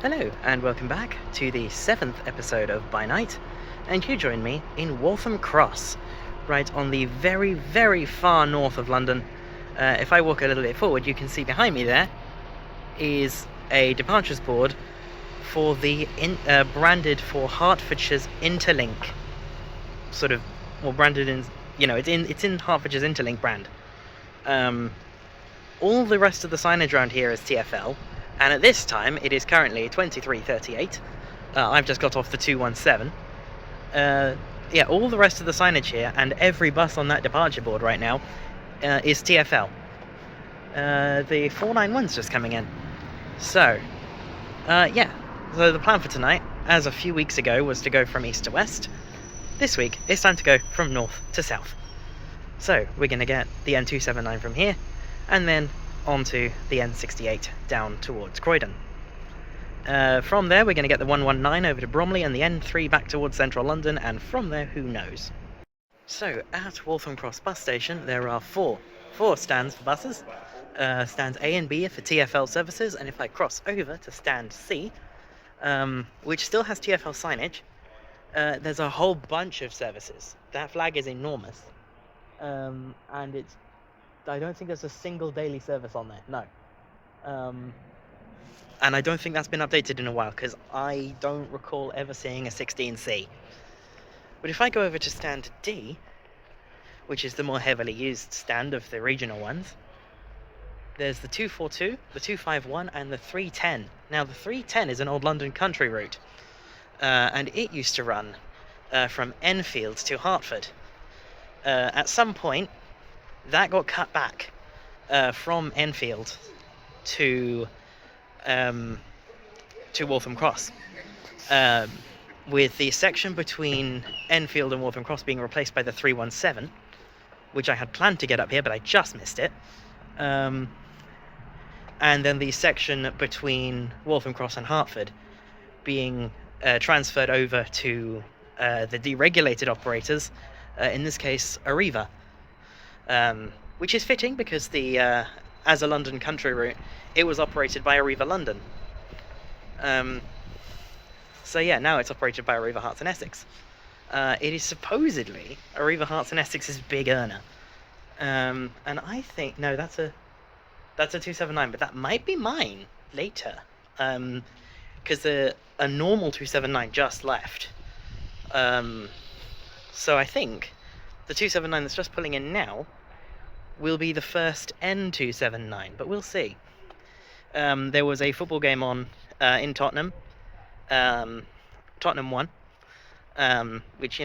Hello and welcome back to the 7th episode of By Night, and you join me in Waltham Cross, right on the very, very far north of London. If I walk a little bit forward, you can see behind me there is a departures board for the branded for Hertfordshire's Interlink, sort of, well, branded in, it's in Hertfordshire's Interlink brand. All the rest of the signage around here is TfL. And at this time, it is currently 23:38. I've just got off the 217. All the rest of the signage here and every bus on that departure board right now is TfL. The 491's just coming in. So the plan for tonight, as a few weeks ago, was to go from east to west. This week, it's time to go from north to south. So we're going to get the N279 from here, and then onto the N68 down towards Croydon. From there we're going to get the 119 over to Bromley and the N3 back towards central London, and from there who knows. So at Waltham Cross bus station there are four stands for buses. Stands A and B are for TfL services, and if I cross over to stand C, which still has TfL signage, there's a whole bunch of services. That flag is enormous, and I don't think there's a single daily service on there, no. And I don't think that's been updated in a while, because I don't recall ever seeing a 16C. But if I go over to stand D, which is the more heavily used stand of the regional ones, there's the 242, the 251, and the 310. Now, the 310 is an old London country route, and it used to run from Enfield to Hertford. At some point, that got cut back from Enfield to Waltham Cross, with the section between Enfield and Waltham Cross being replaced by the 317, which I had planned to get up here, but I just missed it. And then the section between Waltham Cross and Hertford being transferred over to the deregulated operators, in this case Arriva. Which is fitting, because the as a London country route, it was operated by Arriva London. So yeah, now it's operated by Arriva Herts and Essex. It is supposedly Arriva Herts and Essex's big earner. And I think, no, that's a 279, but that might be mine later. Because a normal 279 just left. So I think the 279 that's just pulling in now will be the first N279, but we'll see. There was a football game on in Tottenham. Tottenham won, which,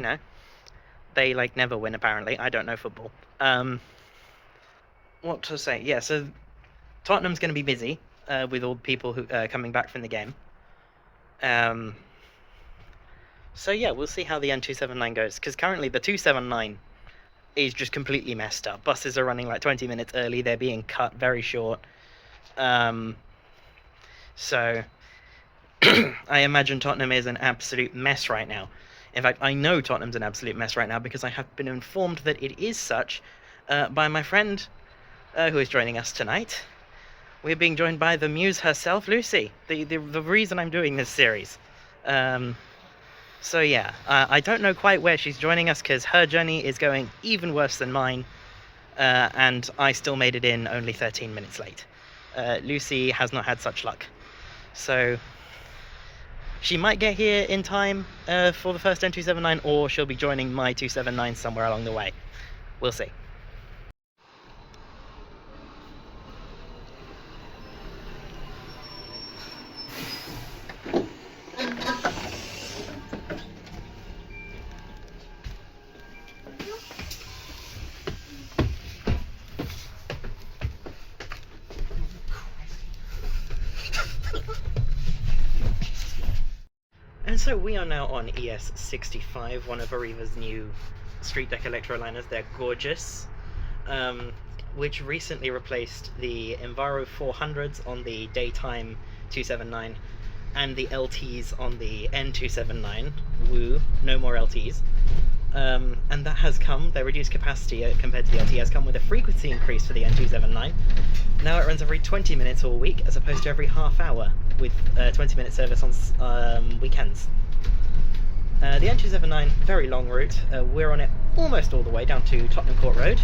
they never win apparently. I don't know football. What to say? Yeah, so Tottenham's going to be busy with all the people who coming back from the game. So yeah, we'll see how the N279 goes, because currently the 279 is just completely messed up. Buses are running 20 minutes early, they're being cut very short. So I imagine Tottenham is an absolute mess right now. In fact, I know Tottenham's an absolute mess right now, because I have been informed that it is such by my friend who is joining us tonight. We're being joined by the muse herself, Lucy, the reason I'm doing this series. So yeah, I don't know quite where she's joining us, because her journey is going even worse than mine, and I still made it in only 13 minutes late. Lucy has not had such luck. So she might get here in time for the first N279, or she'll be joining my 279 somewhere along the way. We'll see. And so we are now on ES65, one of Arriva's new street deck electroliners. They're gorgeous, which recently replaced the Enviro 400s on the daytime 279 and the LTs on the N279. Woo, no more LTs. And that has come, their reduced capacity compared to the LT has come with a frequency increase for the N279. Now it runs every 20 minutes all week as opposed to every half hour. with 20-minute service on weekends. The N279, very long route. We're on it almost all the way down to Tottenham Court Road,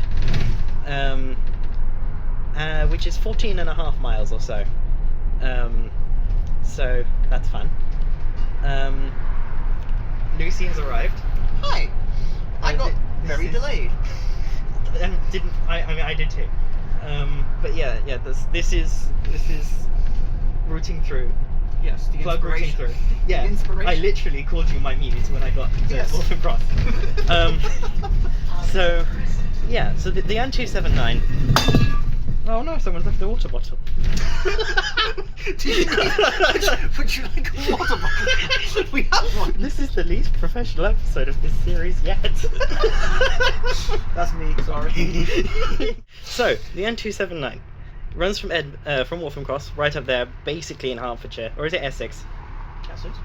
which is 14.5 miles or so. So that's fun. Lucy has arrived. Hi. I got very delayed. I did too. But yeah. This is routing through. Yes, the Plug routing inspiration. through. Yeah, The inspiration. I literally called you my muse when I got to Waltham Cross. So the N279. Oh no, someone's left a water bottle. Would you like a water bottle? We have one. This is the least professional episode of this series yet. That's me, sorry. So, the N279 runs from Waltham Cross, right up there, basically in Hertfordshire. Or is it Essex? Essex?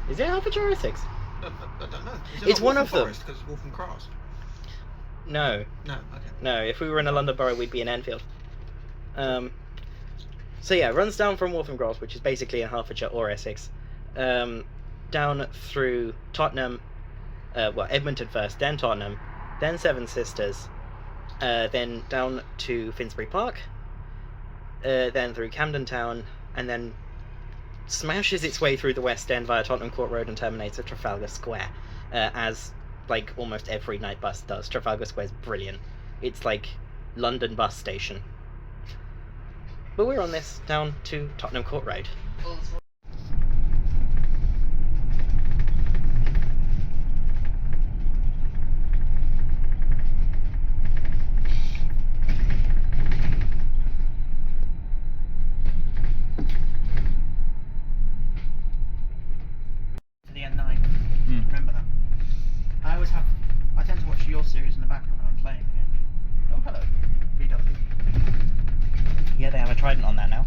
Is it Hertfordshire or Essex? I don't know. It's one of them. Because it's Waltham Cross. No. No, okay. No, if we were in a London borough, we'd be in Enfield. So yeah, it runs down from Waltham Cross, which is basically in Hertfordshire or Essex, down through Tottenham, Edmonton first, then Tottenham, then Seven Sisters, then down to Finsbury Park, then through Camden Town, and then smashes its way through the West End via Tottenham Court Road and terminates at Trafalgar Square, as like almost every night bus does. Trafalgar Square is brilliant. It's like London bus station. But we're on this down to Tottenham Court Road. To the N9. Remember that? I tend to watch your series in the background when I'm playing again. Oh, hello. VW. Yeah, they have a Trident on there now.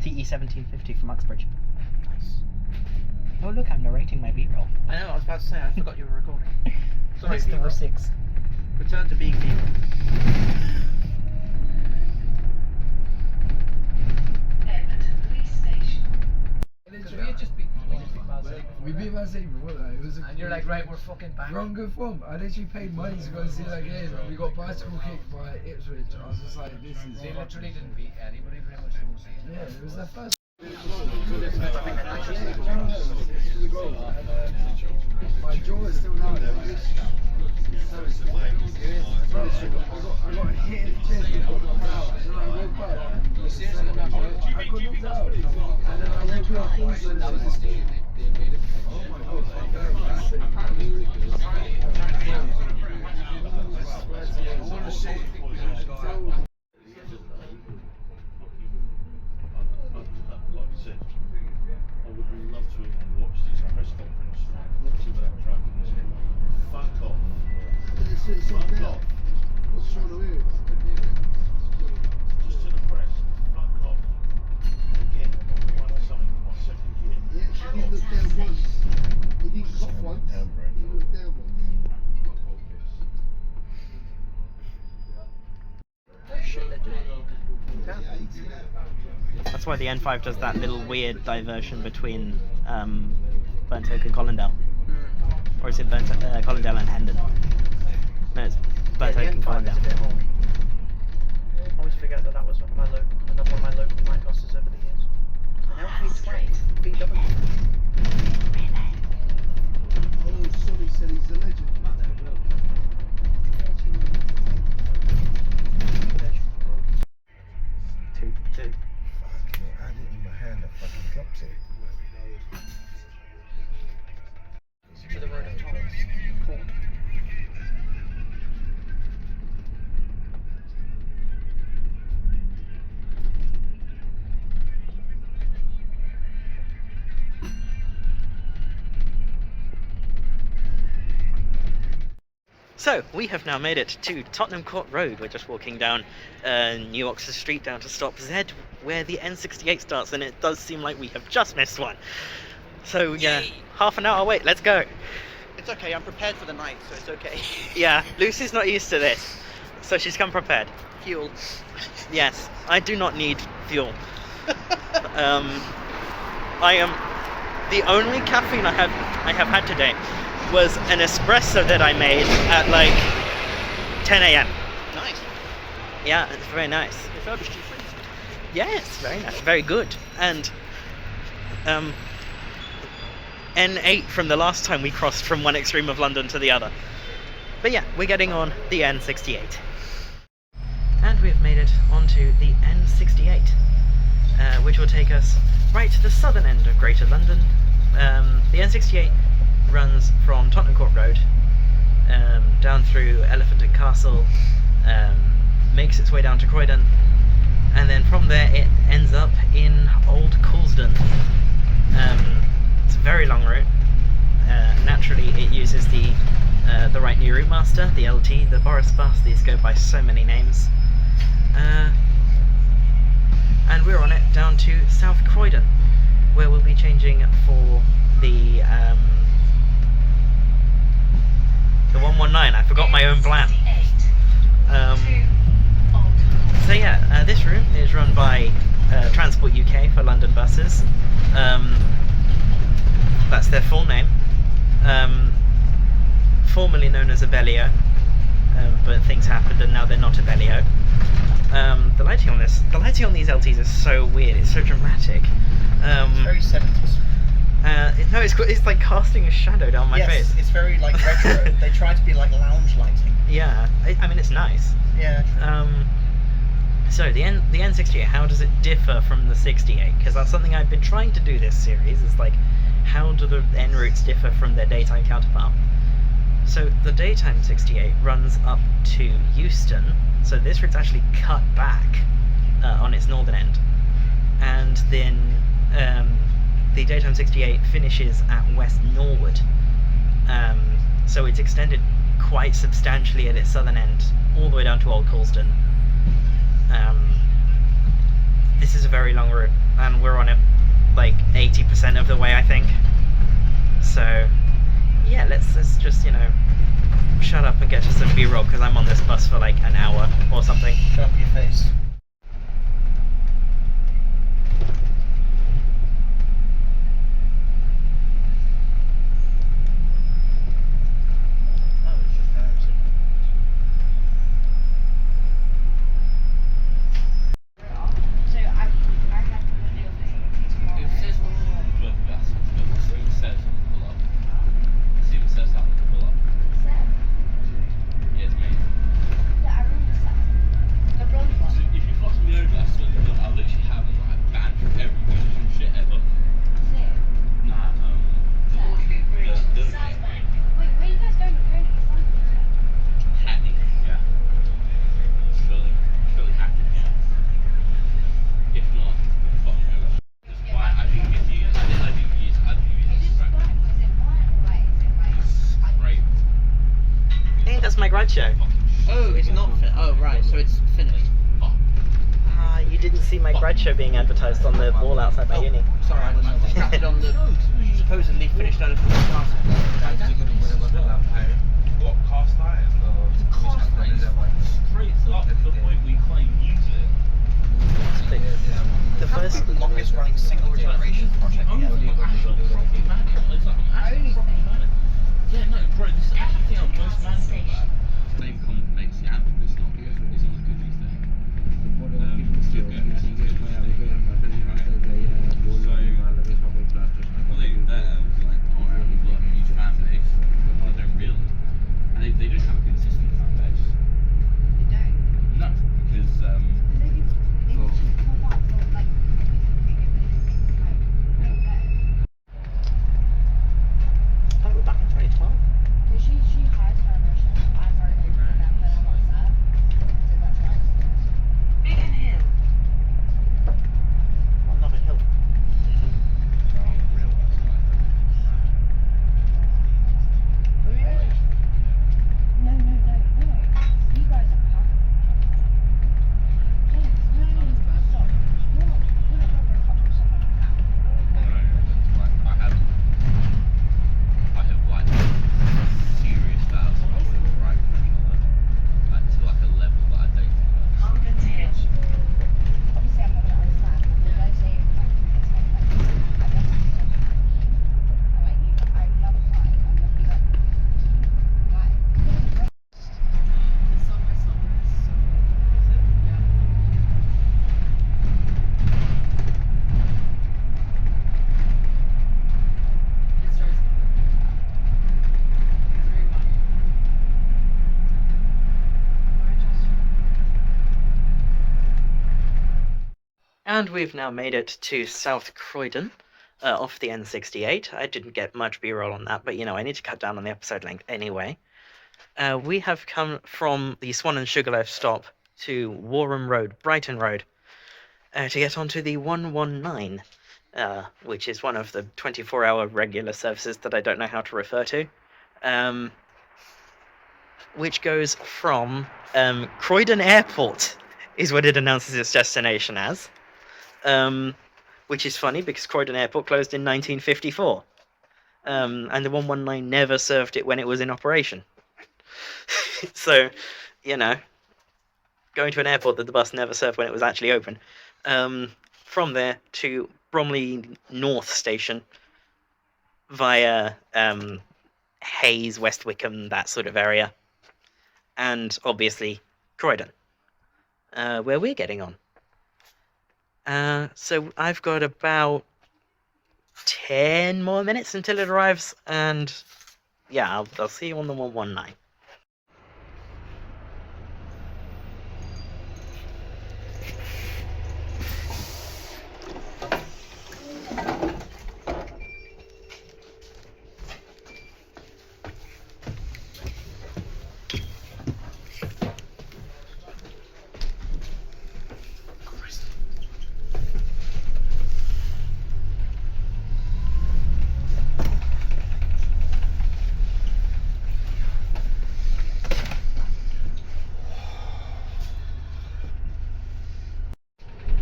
TE 1750 from Uxbridge. Nice. Oh look, I'm narrating my B-roll. I know, I was about to say, I forgot you were recording. Sorry, It's number B-roll. 6. Return to being B-roll. We beat Man City before that. It was And you're like, right, we're fucking back. we're on good form. I literally paid money to go and see that game, and we got bicycle kicked by Ipswich. I was just like, this is. They literally didn't beat anybody pretty much the whole season. Yeah, it was their first. My jaw is still down. I got hit in the chest and I got out. And then I woke up. I got knocked out. And then I woke up. That was the stage they made it. Oh my god. I want to say. Like you said, I would love to have watched this press conference. See what that truck was in. Fuck off. Fuck off. Just to the press. Fuck off. Again, I won something in my second year. Yeah, he didn't look down once. He didn't cough once. He looked down once. That's why the N5 does that little weird diversion between Burnt Oak and Colindale. Or is it Colindale and Hendon? No, it's Burnt Oak and Colindale. I always forget that was another one of my local night buses over the years. I now pay 20 VW. Oh, sorry, said he's a legend. Two. I had it in my hand, I fucking dropped it. To the road of Thomas. Cool. So, we have now made it to Tottenham Court Road. We're just walking down New Oxford Street down to stop Z, where the N68 starts, and it does seem like we have just missed one. So, yeah, half an hour wait, let's go. It's okay, I'm prepared for the night, so it's okay. Yeah, Lucy's not used to this, so she's come prepared. Fuel. Yes, I do not need fuel. The only caffeine I have had today was an espresso that I made at like 10 a.m. Nice. Yeah, it's very nice. Refurbished your fridge. Yes, very nice, very good. And N8 from the last time we crossed from one extreme of London to the other. But yeah, we're getting on the N68. And we've made it onto the N68, which will take us right to the southern end of Greater London. The N68 runs from Tottenham Court Road down through Elephant and Castle, makes its way down to Croydon, and then from there it ends up in Old Coulsdon. It's a very long route. Naturally, it uses the right new route master, the LT, the Boris bus. These go by so many names. And we're on it down to South Croydon, where we'll be changing for the 119. I forgot my own plan. So yeah, this route is run by Transport UK for London buses. That's their full name. Formerly known as Abellio, but things happened and now they're not Abellio. The lighting on these LTs is so weird. It's so dramatic. It's very 70s. No, it's like casting a shadow down my face. Yes, it's very like retro. They try to be like lounge lighting. Yeah, I mean it's nice. Yeah. So the N68, how does it differ from the 68? Because that's something I've been trying to do this series. Is like, how do the N routes differ from their daytime counterpart? So the daytime 68 runs up to Euston. So this route's actually cut back on its northern end, and then the daytime 68 finishes at West Norwood. So it's extended quite substantially at its southern end, all the way down to Old Coulsdon. This is a very long route, and we're on it like 80% of the way, I think. So yeah, let's just, you know, shut up and get to some B-roll, because I'm on this bus for like an hour or something. Shut up your face. That's my grad show. Oh, it's not oh, right, so it's finished. Ah, you didn't see my grad show being advertised on the wall outside my uni. Sorry, I was distracted on the supposedly finished Elephant and Castle. What, cast iron? Straight up to the point we can't use it. The first... The longest running single generation project Only ever. thing I'm actually fucking mad at. It's like, I'm actually fucking mad at. Yeah, no, bro, this is actually the thing I'm most mad about. Same comment makes the anthem, it's not good. It's not as good as you think. It's still good. It's still good. So, I think that was like, alright, we've got a huge fan base. And we've now made it to South Croydon, off the N68. I didn't get much B-roll on that, but I need to cut down on the episode length anyway. We have come from the Swan and Sugarloaf stop to Warham Road, Brighton Road, to get onto the 119, which is one of the 24-hour regular services that I don't know how to refer to, which goes from Croydon Airport, is what it announces its destination as, which is funny because Croydon Airport closed in 1954, and the 119 never served it when it was in operation. So, going to an airport that the bus never served when it was actually open. From there to Bromley North Station via Hayes, West Wickham, that sort of area. And obviously Croydon, where we're getting on. So I've got about 10 more minutes until it arrives, and yeah, I'll see you on the 119.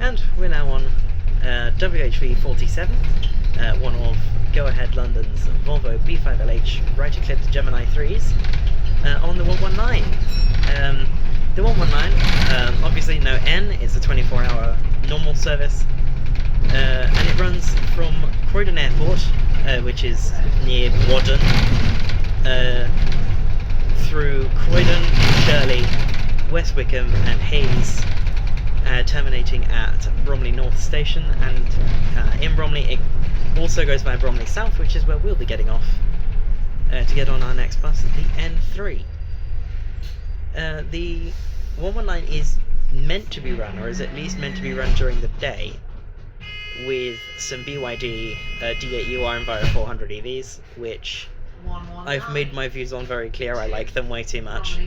And we're now on WHV 47, one of Go Ahead London's Volvo B5LH right-eclipsed Gemini 3s, on the 119. The 119, obviously no N, it's a 24-hour normal service, and it runs from Croydon Airport, which is near Wadden, through Croydon, Shirley, West Wickham and Hayes, terminating at Bromley North Station, and in Bromley it also goes by Bromley South, which is where we'll be getting off to get on our next bus, the N3. The 119 is meant to be run, or is at least meant to be run during the day, with some BYD D8UR Enviro 400 EVs, which I've made my views on very clear. I like them way too much.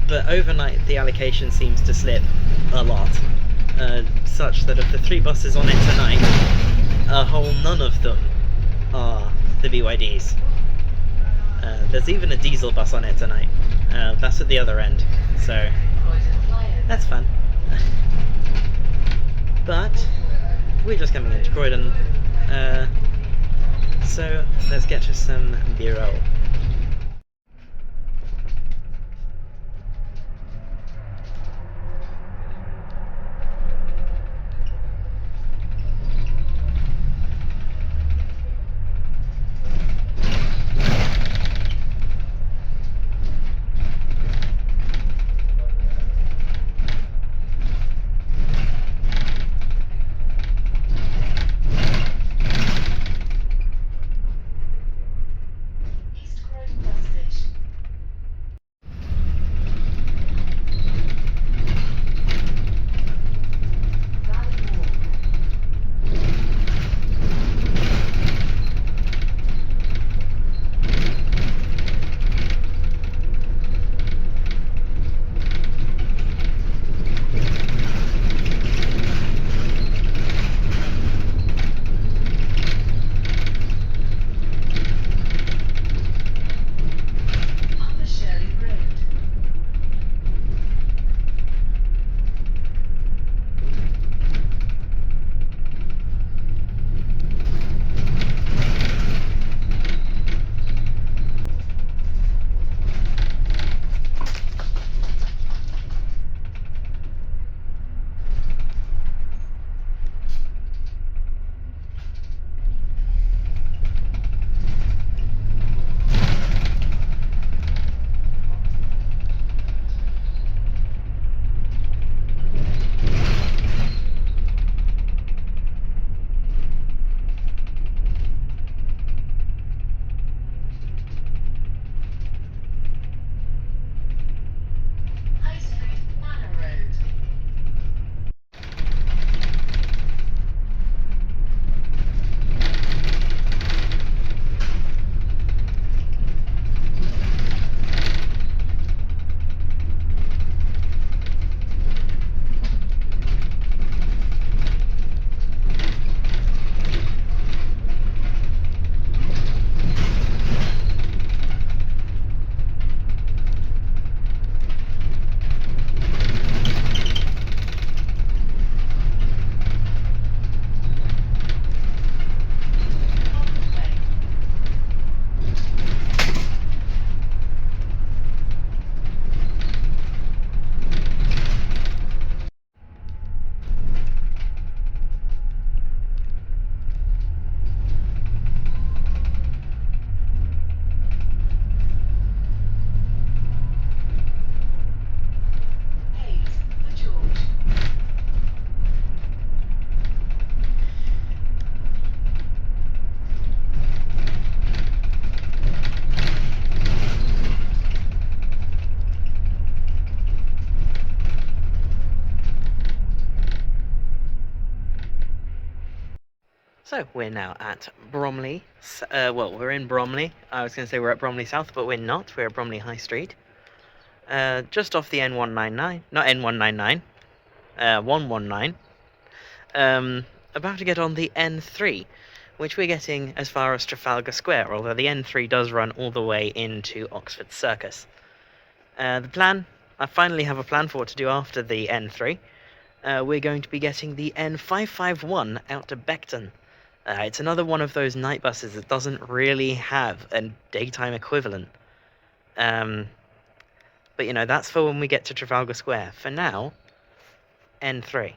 But overnight the allocation seems to slip a lot, such that of the 3 buses on it tonight, a whole none of them are the BYDs. There's even a diesel bus on it tonight. That's at the other end, so that's fun. But we're just coming into Croydon, so let's get to some B-roll. So we're now at Bromley. Well, we're in Bromley. I was going to say we're at Bromley South, but we're not. We're at Bromley High Street. Just off the N199, not N199, 119. About to get on the N3, which we're getting as far as Trafalgar Square, although the N3 does run all the way into Oxford Circus. The plan, I finally have a plan for what to do after the N3. We're going to be getting the N551 out to Beckton. It's another one of those night buses that doesn't really have a daytime equivalent. But you know, that's for when we get to Trafalgar Square. For now, N3.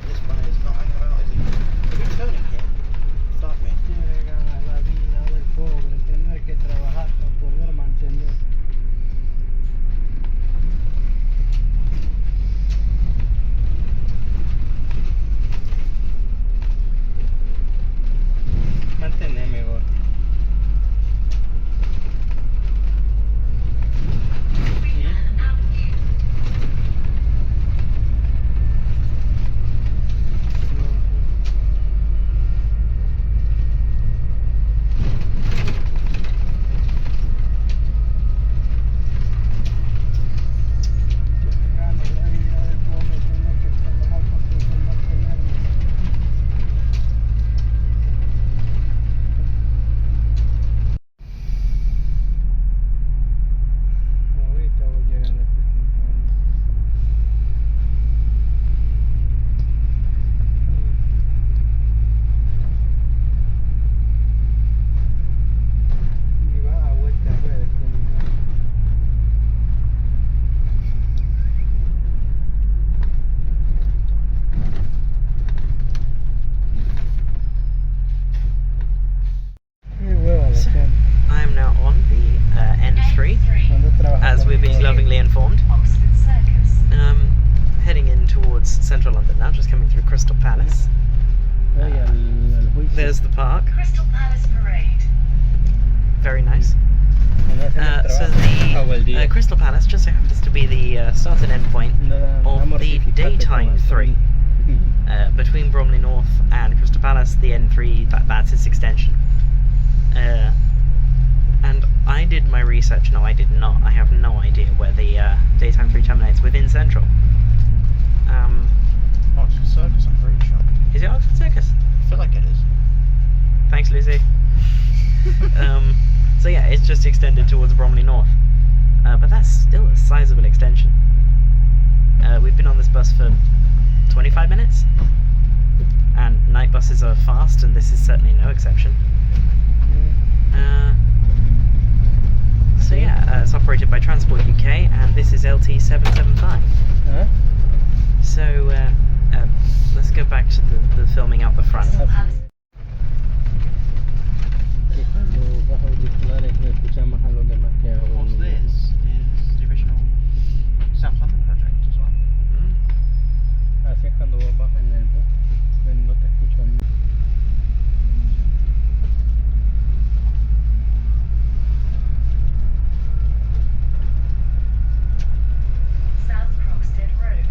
This one is not hanging about, is he? Are we turning here? Start me. La vida del pobre, tener que trabajar para poder mantener. Mantener mejor. I'm now on the N3, as we're being lovingly informed. Heading in towards central London now, just coming through Crystal Palace. There's the park. Crystal Palace Parade. Very nice. So the Crystal Palace just so happens to be the start and end point of the daytime 3. Between Bromley North and Crystal Palace, the N3, that's its extension. And I did my research. No, I did not. I have no idea where the daytime 3 terminates within Central. Oxford Circus, I'm pretty sure. Is it Oxford Circus? I feel like it is. Thanks, Lucy. So yeah, it's just extended towards Bromley North. But that's still a sizable extension. We've been on this bus for 25 minutes. And night buses are fast, and this is certainly no exception. So yeah, it's operated by Transport UK, and this is LT775. So let's go back to the filming out the front. Of course, this is the original South London project as well. Así es cuando vos vas en el bus, no te escuchan. South Croydon Road.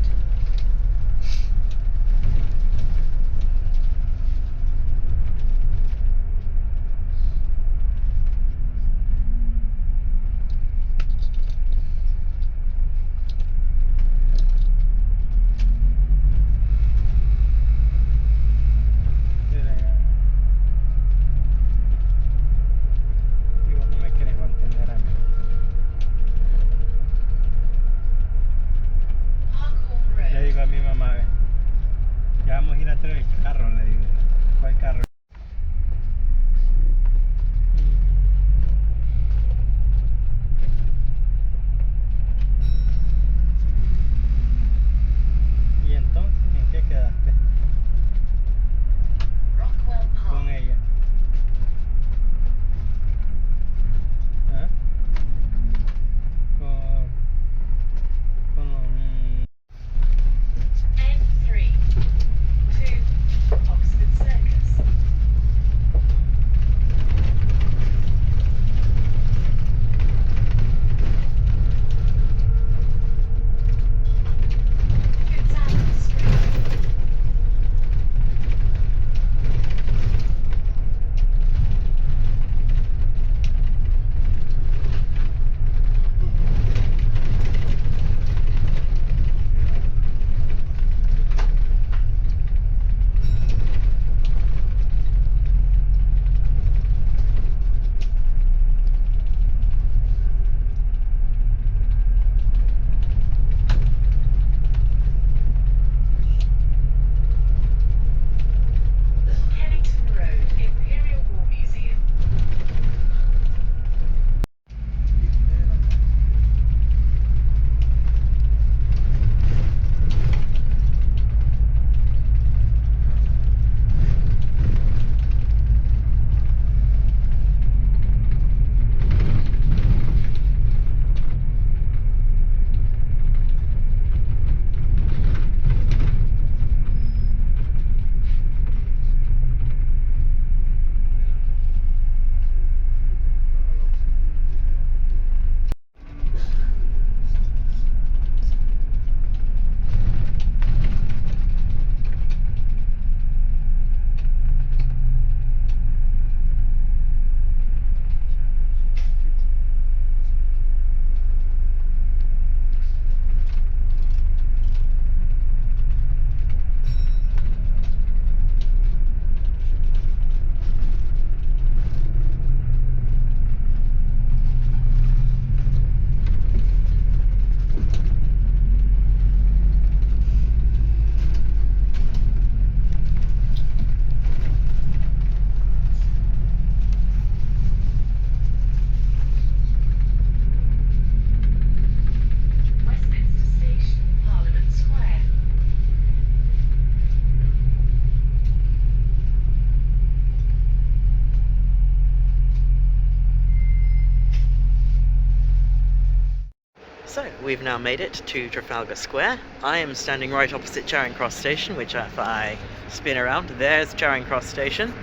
So, we've now made it to Trafalgar Square. I am standing right opposite Charing Cross Station, which if I spin around, there's Charing Cross Station.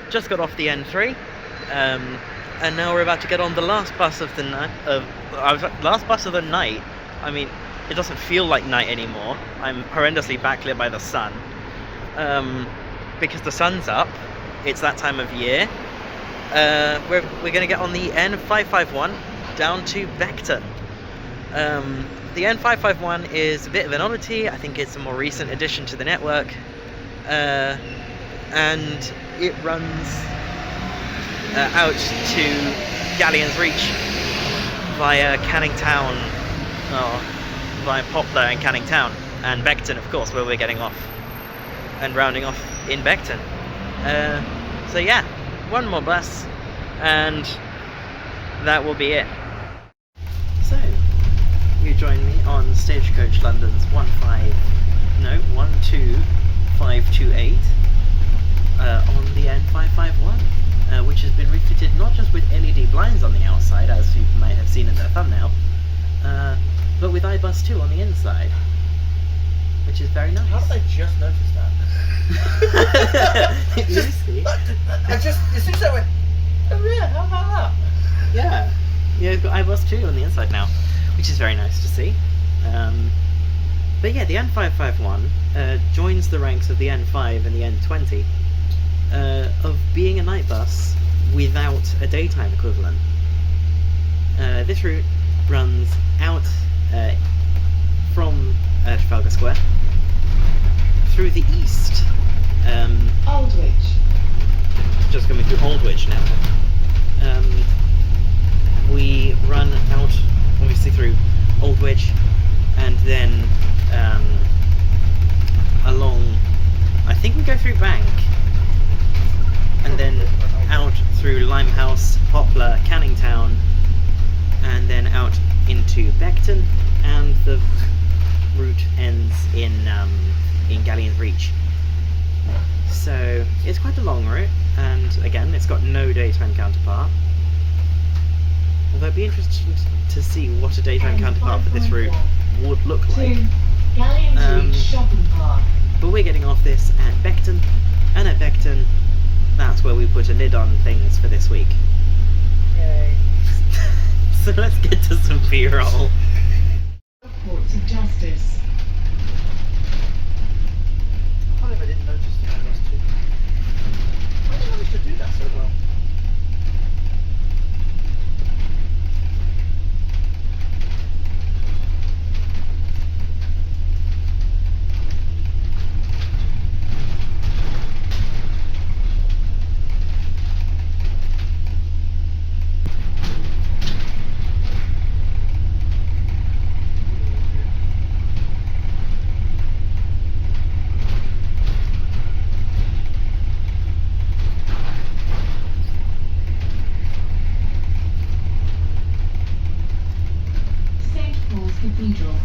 Just got off the N3, and now we're about to get on the last bus of the night. Last bus of the night. I mean, it doesn't feel like night anymore. I'm horrendously backlit by the sun, because the sun's up. It's that time of year. We're going to get on the N551 down to Beckton. The N551 is a bit of an oddity. I think it's a more recent addition to the network, and it runs out to Gallions Reach via Canning Town, via Poplar and Canning Town, and Beckton, of course, where we're getting off and rounding off in Beckton. So yeah, one more bus and that will be it. So you join me on Stagecoach London's 12528 on the N551, which has been refitted not just with LED blinds on the outside, as you might have seen in the thumbnail, but with iBus 2 on the inside, which is very nice. How did I just notice that? Lucy. I just, as soon as I went, oh yeah, how about that? Yeah, it's got iBus 2 on the inside now, which is very nice to see. But yeah, the N551 joins the ranks of the N5 and the N20 of being a night bus without a daytime equivalent. This route runs out from Trafalgar Square through the east. Aldwych. Just coming through Aldwych now. We run out obviously through Aldwych and then along, I think we go through Bank and then out through Limehouse, Poplar, Canning Town, and then out into Beckton, and the route ends in Gallions Reach. So it's quite a long route, and again, it's got no daytime counterpart. Although it'd be interesting to see what a daytime counterpart for this route would look like. Gallions Reach Shopping Park. But we're getting off this at Beckton, and at Beckton, that's where we put a lid on things for this week. Yay. So let's get to some B-roll. Courts of Justice. I can't believe I didn't notice the iBus 2. How did you manage to do that so well? Cathedral.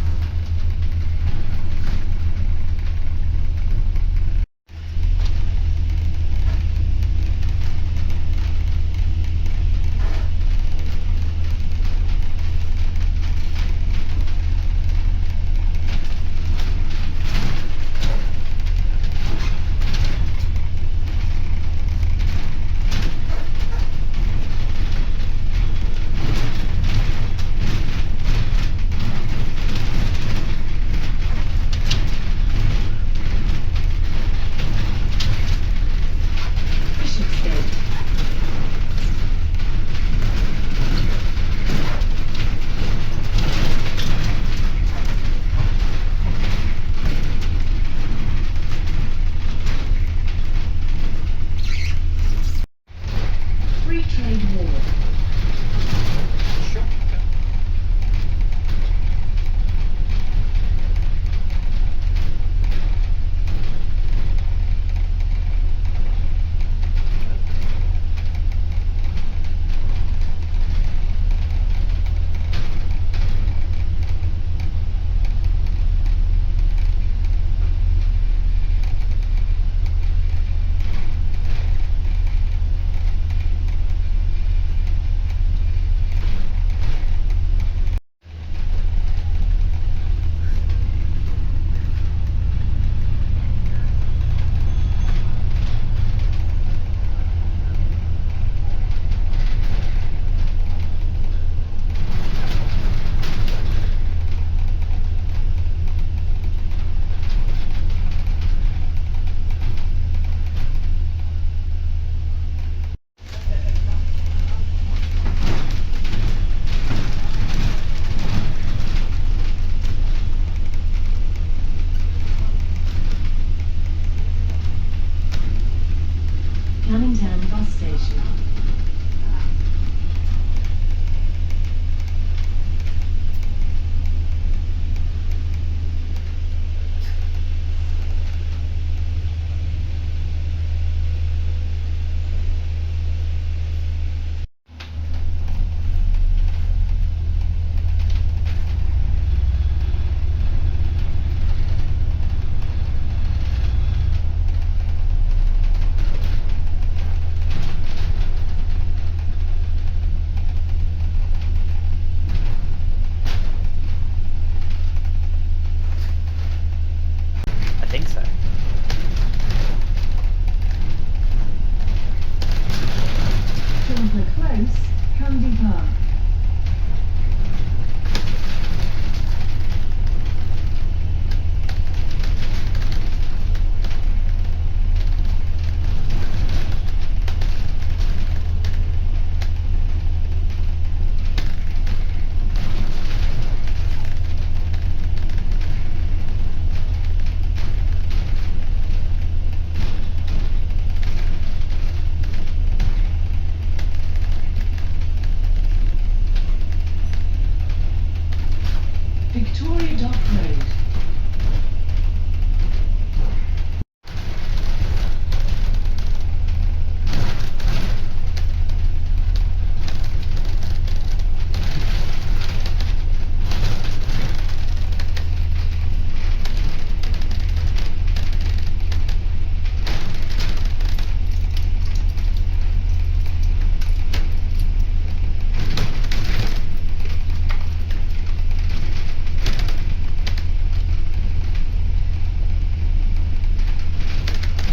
Dock Road.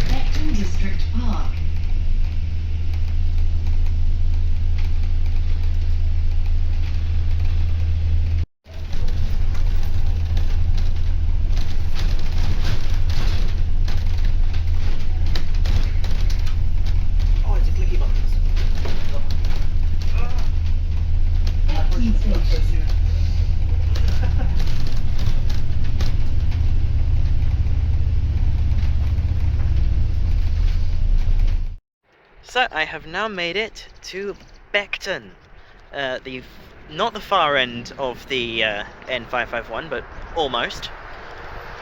Beckton District Park. Oh, it's a clicky button. Beckton Station. So I have now made it to Beckton, not the far end of the N551, but almost.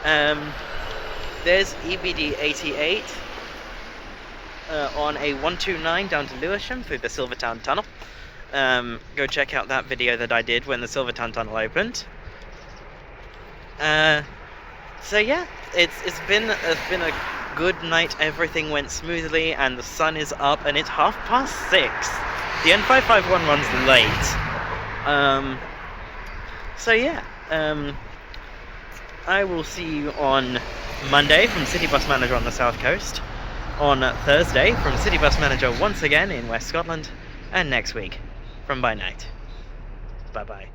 There's EBD 88 on a 129 down to Lewisham through the Silvertown Tunnel. Go check out that video that I did when the Silvertown Tunnel opened. So yeah, it's been a good night. Everything went smoothly, and the sun is up, and it's 6:30. The N551 runs late. So yeah, I will see you on Monday from City Bus Manager on the South Coast, on Thursday from City Bus Manager once again in West Scotland, and next week from By Night. Bye bye.